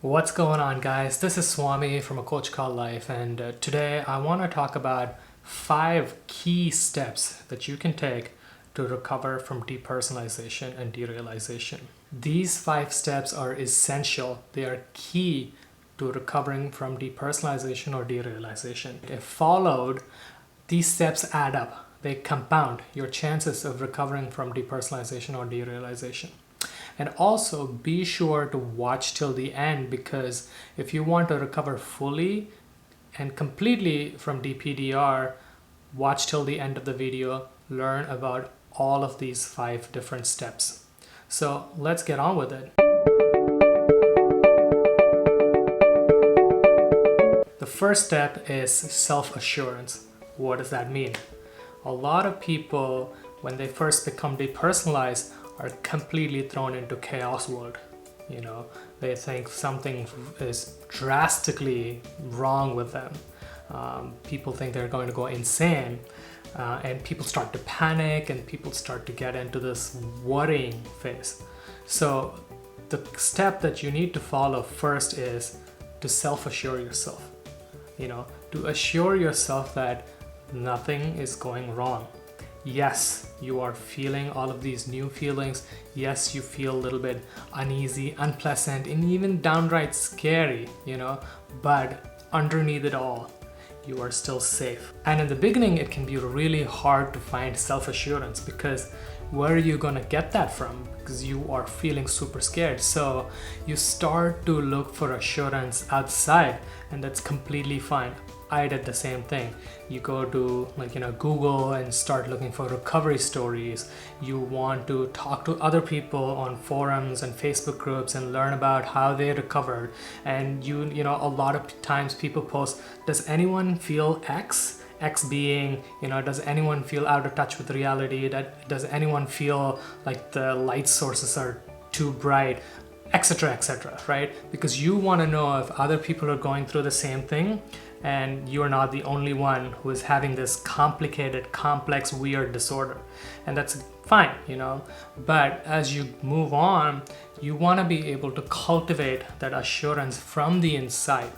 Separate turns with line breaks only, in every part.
What's going on, guys? This is Swamy from A Coach Called Life, and today I want to talk about 5 key steps that you can take to recover from depersonalization and derealization. These 5 steps are essential. They are key to recovering from depersonalization or derealization. If followed, these steps add up. They compound your chances of recovering from depersonalization or derealization. And also be sure to watch till the end, because if you want to recover fully and completely from DPDR, watch till the end of the video, learn about all of these 5 different steps. So let's get on with it. The first step is self-assurance. What does that mean? A lot of people, when they first become depersonalized, are completely thrown into chaos world. They think something is drastically wrong with them. People think they're going to go insane, and people start to panic, and people start to get into this worrying phase. So the step that you need to follow first is to self-assure yourself. To assure yourself that nothing is going wrong. Yes, you are feeling all of these new feelings. Yes, you feel a little bit uneasy, unpleasant, and even downright scary, but underneath it all, you are still safe. And in the beginning, it can be really hard to find self-assurance, because where are you gonna get that from? Because you are feeling super scared. So you start to look for assurance outside, and that's completely fine. I did the same thing. You go to Google and start looking for recovery stories. You want to talk to other people on forums and Facebook groups and learn about how they recovered. And a lot of times people post, does anyone feel X? X being, does anyone feel out of touch with reality? Does anyone feel like the light sources are too bright? Etc, etc, right? Because you want to know if other people are going through the same thing, and you're not the only one who is having this complicated, complex, weird disorder. And that's fine, but as you move on, you want to be able to cultivate that assurance from the inside.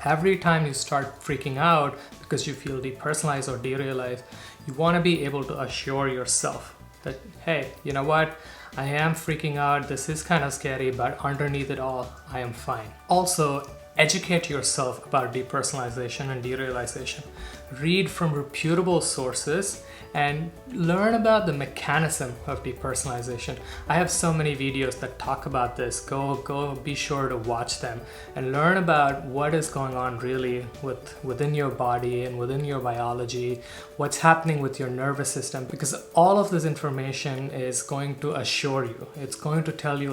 Every time you start freaking out because you feel depersonalized or derealized, you want to be able to assure yourself that, hey, you know what? I am freaking out, this is kind of scary, but underneath it all, I am fine. Also, educate yourself about depersonalization and derealization. Read from reputable sources and learn about the mechanism of depersonalization. I have so many videos that talk about this. Go be sure to watch them and learn about what is going on really within your body and within your biology, what's happening with your nervous system, because all of this information is going to assure you. It's going to tell you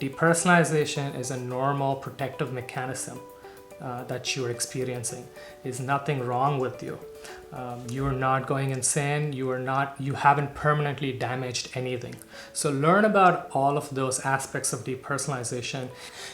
depersonalization is a normal protective mechanism that you're experiencing. There's nothing wrong with you. You're not going insane. You haven't permanently damaged anything. So learn about all of those aspects of depersonalization.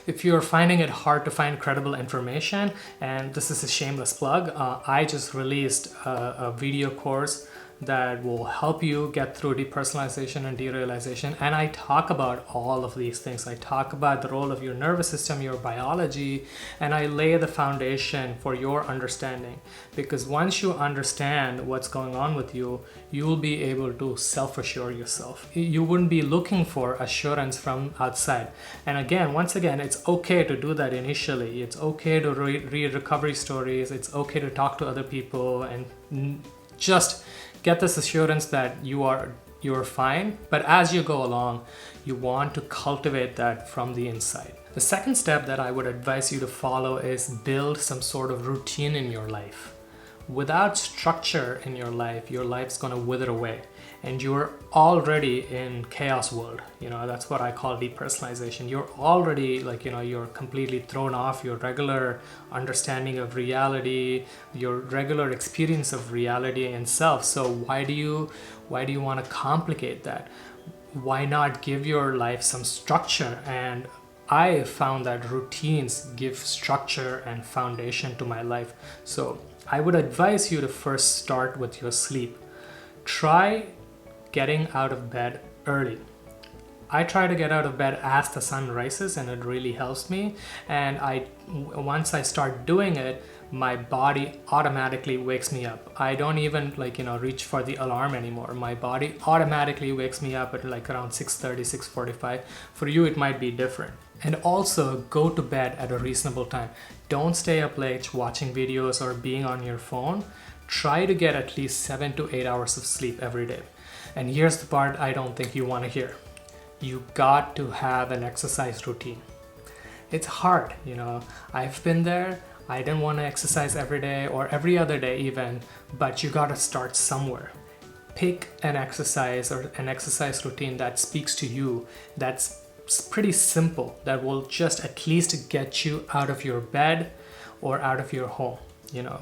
If you're finding it hard to find credible information, and this is a shameless plug, I just released a video course that will help you get through depersonalization and derealization. And I talk about all of these things. I talk about the role of your nervous system, your biology, and I lay the foundation for your understanding. Because once you understand what's going on with you, you will be able to self-assure yourself. You wouldn't be looking for assurance from outside. And once again, it's okay to do that initially. It's okay to read recovery stories. It's okay to talk to other people and just get this assurance that you're fine. But as you go along, you want to cultivate that from the inside. The second step that I would advise you to follow is build some sort of routine in your life. Without structure in your life's gonna wither away, and you're already in chaos world. That's what I call depersonalization. You're already you're completely thrown off your regular understanding of reality, your regular experience of reality and self. So why do you want to complicate that? Why not give your life some structure? And I found that routines give structure and foundation to my life. So I would advise you to first start with your sleep. Try getting out of bed early. I try to get out of bed as the sun rises, and it really helps me. And once I start doing it, my body automatically wakes me up. I don't even reach for the alarm anymore. My body automatically wakes me up at like around 6:30, 6:45. For you, it might be different. And also go to bed at a reasonable time. Don't stay up late watching videos or being on your phone. Try to get at least 7 to 8 hours of sleep every day. And here's the part I don't think you want to hear. You got to have an exercise routine. It's hard, I've been there. I didn't want to exercise every day or every other day even, but you got to start somewhere. Pick an exercise or an exercise routine that speaks to you, that's pretty simple, that will just at least get you out of your bed or out of your home.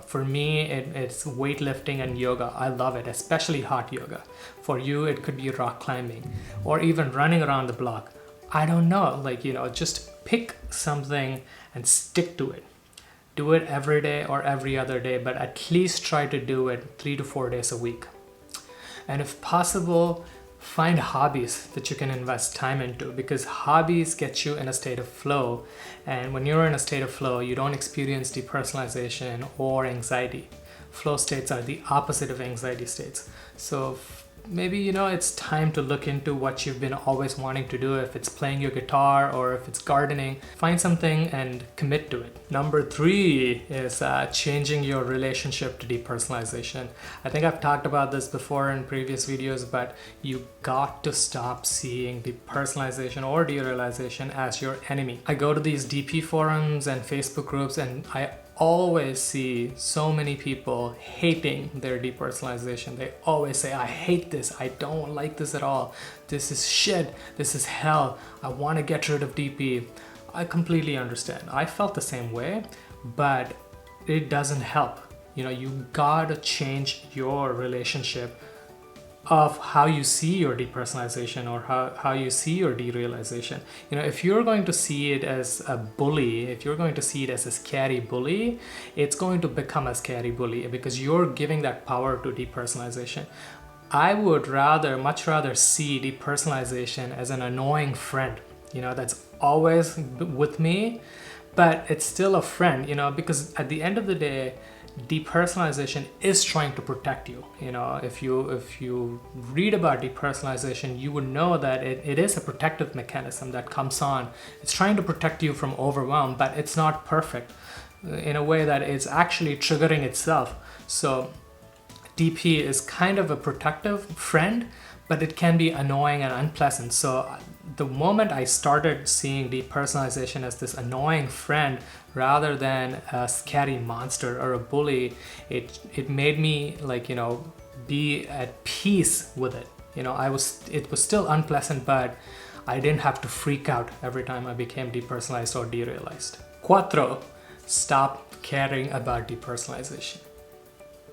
For me, it's weightlifting and yoga. I love it, especially hot yoga. For you, it could be rock climbing or even running around the block. I don't know, just pick something and stick to it. Do it every day or every other day, but at least try to do it 3 to 4 days a week. And if possible, find hobbies that you can invest time into, because hobbies get you in a state of flow. And when you're in a state of flow, you don't experience depersonalization or anxiety. Flow states are the opposite of anxiety states. So maybe, it's time to look into what you've been always wanting to do. If it's playing your guitar or if it's gardening, find something and commit to it. Number 3 is changing your relationship to depersonalization. I think I've talked about this before in previous videos, but you got to stop seeing depersonalization or derealization as your enemy. I go to these DP forums and Facebook groups, and I always see so many people hating their depersonalization. They always say, I hate this, I don't like this at all, this is shit, this is hell, I want to get rid of DP. I completely understand. I felt the same way, but it doesn't help. You gotta change your relationship of how you see your depersonalization or how you see your derealization. If you're going to see it as a bully, if you're going to see it as a scary bully, it's going to become a scary bully because you're giving that power to depersonalization. I would much rather see depersonalization as an annoying friend, that's always with me, but it's still a friend, because at the end of the day, depersonalization is trying to protect you. If you read about depersonalization, you would know that it is a protective mechanism that comes on. It's trying to protect you from overwhelm, but it's not perfect in a way that it's actually triggering itself. So DP is kind of a protective friend, but it can be annoying and unpleasant. So the moment I started seeing depersonalization as this annoying friend rather than a scary monster or a bully, it made me be at peace with it. It was still unpleasant, but I didn't have to freak out every time I became depersonalized or derealized. 4, stop caring about depersonalization.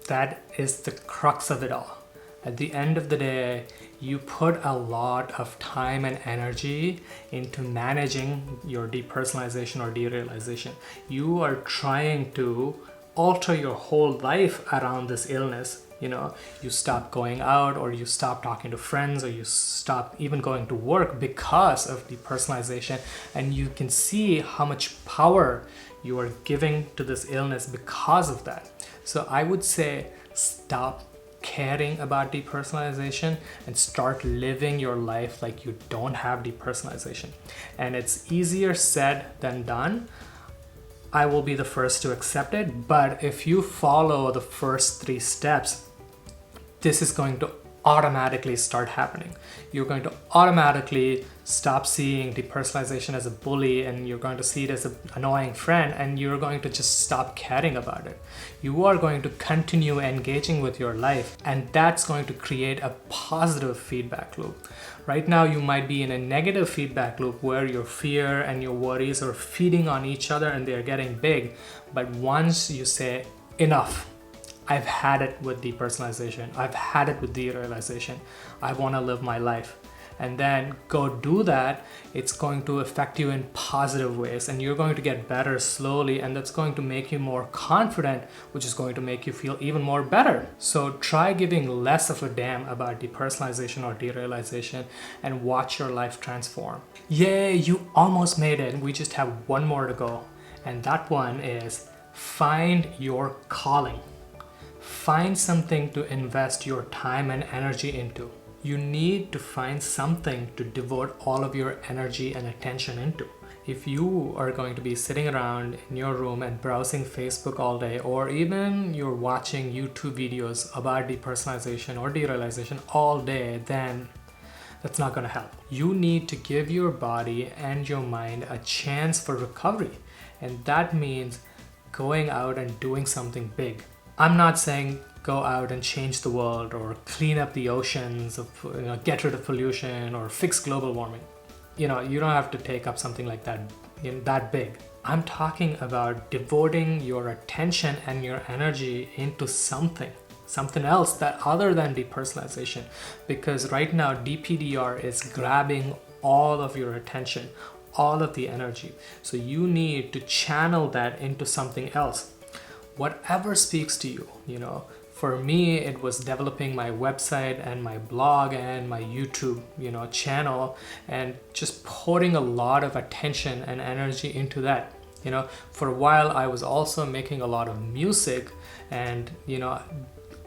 That is the crux of it all. At the end of the day, you put a lot of time and energy into managing your depersonalization or derealization. You are trying to alter your whole life around this illness. You stop going out, or you stop talking to friends, or you stop even going to work because of depersonalization. And you can see how much power you are giving to this illness because of that. So I would say stop caring about depersonalization and start living your life like you don't have depersonalization. And it's easier said than done. I will be the first to accept it, but if you follow the first 3 steps, this is going to automatically start happening. You're going to automatically stop seeing depersonalization as a bully, and you're going to see it as an annoying friend, and you're going to just stop caring about it. You are going to continue engaging with your life, and that's going to create a positive feedback loop. Right now, you might be in a negative feedback loop where your fear and your worries are feeding on each other and they're getting big. But once you say, enough, I've had it with depersonalization, I've had it with derealization, I want to live my life, and then go do that, it's going to affect you in positive ways, and you're going to get better slowly, and that's going to make you more confident, which is going to make you feel even more better. So try giving less of a damn about depersonalization or derealization and watch your life transform. Yay, you almost made it. We just have one more to go, and that one is find your calling. Find something to invest your time and energy into. You need to find something to devote all of your energy and attention into. If you are going to be sitting around in your room and browsing Facebook all day, or even you're watching YouTube videos about depersonalization or derealization all day, then that's not going to help. You need to give your body and your mind a chance for recovery, and that means going out and doing something big. I'm not saying go out and change the world or clean up the oceans, get rid of pollution or fix global warming. You don't have to take up something like that, that big. I'm talking about devoting your attention and your energy into something else that other than depersonalization, because right now DPDR is grabbing all of your attention, all of the energy. So you need to channel that into something else. Whatever speaks to you, For me, it was developing my website and my blog and my YouTube, channel, and just putting a lot of attention and energy into that. For a while, I was also making a lot of music, and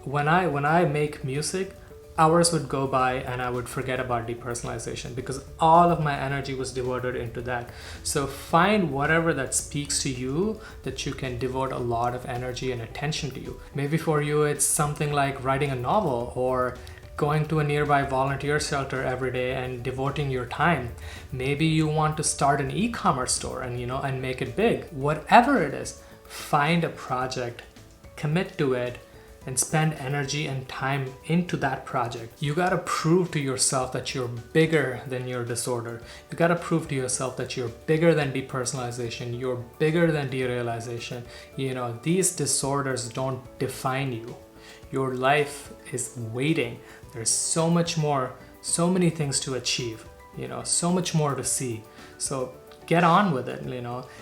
when I make music, hours would go by and I would forget about depersonalization because all of my energy was devoted into that. So find whatever that speaks to you that you can devote a lot of energy and attention to you. Maybe for you, it's something like writing a novel or going to a nearby volunteer shelter every day and devoting your time. Maybe you want to start an e-commerce store and, and make it big. Whatever it is, find a project, commit to it, and spend energy and time into that project. You gotta prove to yourself that you're bigger than your disorder. You gotta prove to yourself that you're bigger than depersonalization, you're bigger than derealization. These disorders don't define you. Your life is waiting. There's so much more, so many things to achieve, so much more to see. So get on with it,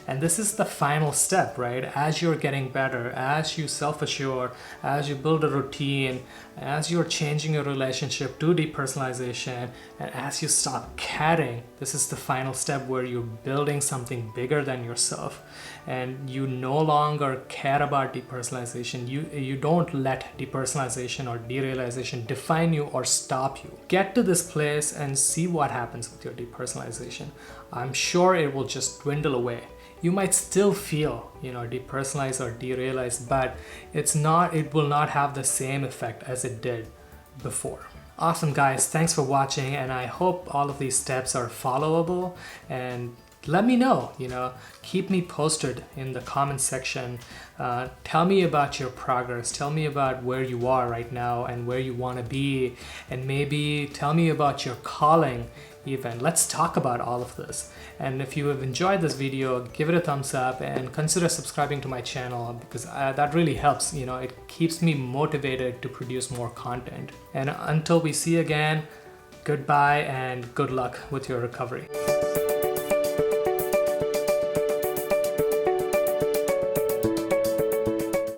and this is the final step, right? As you're getting better, as you self-assure, as you build a routine, as you're changing your relationship to depersonalization, and as you stop caring, this is the final step where you're building something bigger than yourself, and you no longer care about depersonalization. You don't let depersonalization or derealization define you or stop you. Get to this place and see what happens with your depersonalization. I'm sure it will just dwindle away. You might still feel, depersonalized or derealized, but it will not have the same effect as it did before. Awesome, guys. Thanks for watching, and I hope all of these steps are followable, and let me know, keep me posted in the comment section. Tell me about your progress. Tell me about where you are right now and where you want to be, and maybe tell me about your calling even. Let's talk about all of this. And if you have enjoyed this video, give it a thumbs up and consider subscribing to my channel, because that really helps. It keeps me motivated to produce more content. And until we see again, goodbye and good luck with your recovery.